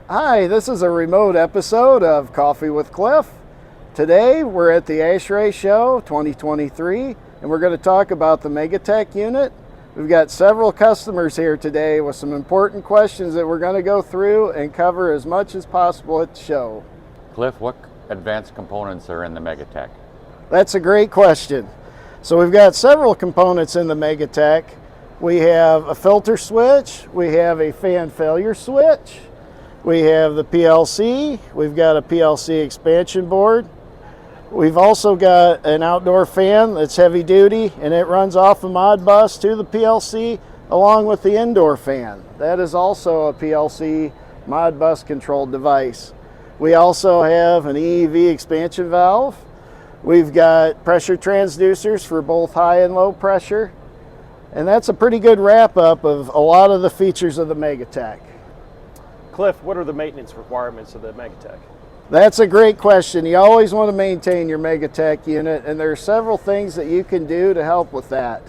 Hi, this is a remote episode of Coffee with Cliff. Today we're at the ASHRAE Show 2023 and we're going to talk about the MEGA-TEC unit. We've got several customers here today with some important questions that we're going to go through and cover as much as possible at the show. Cliff, what advanced components are in the MEGA-TEC? That's a great question. So we've got several components in the MEGA-TEC. We have a filter switch, we have a fan failure switch, we have the PLC, we've got a PLC expansion board. We've also got an outdoor fan that's heavy duty and it runs off a Modbus to the PLC along with the indoor fan. That is also a PLC Modbus controlled device. We also have an EEV expansion valve. We've got pressure transducers for both high and low pressure. And that's a pretty good wrap up of a lot of the features of the MEGA-TEC. Cliff, what are the maintenance requirements of the MEGA-TEC? That's a great question. You always want to maintain your MEGA-TEC unit, and there are several things that you can do to help with that.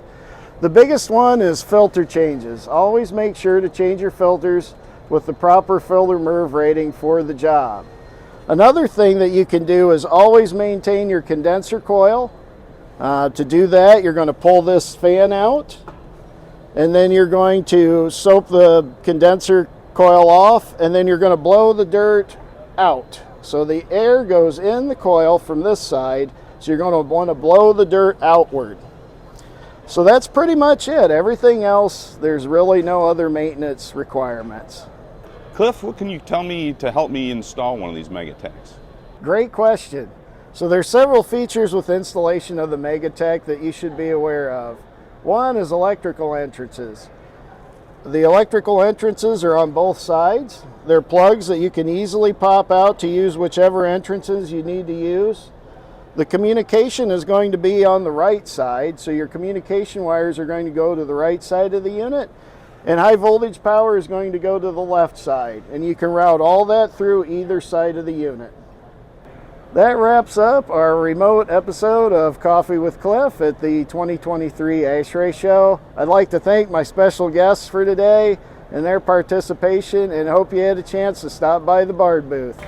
The biggest one is filter changes. Always make sure to change your filters with the proper filter MERV rating for the job. Another thing that you can do is always maintain your condenser coil. To do that, you're going to pull this fan out, and then you're going to soap the condenser coil off, and then you're going to blow the dirt out. So the air goes in the coil from this side, so you're going to want to blow the dirt outward. So that's pretty much it. Everything else, there's really no other maintenance requirements. Cliff, what can you tell me to help me install one of these MEGA-TECs? Great question. So there's several features with installation of the MEGA-TEC that you should be aware of. One is electrical entrances. The electrical entrances are on both sides. They're plugs that you can easily pop out to use whichever entrances you need to use. The communication is going to be on the right side, so your communication wires are going to go to the right side of the unit, and high voltage power is going to go to the left side, and you can route all that through either side of the unit. That wraps up our remote episode of Coffee with Cliff at the 2023 ASHRAE Show. I'd like to thank my special guests for today and their participation, and hope you had a chance to stop by the Bard booth.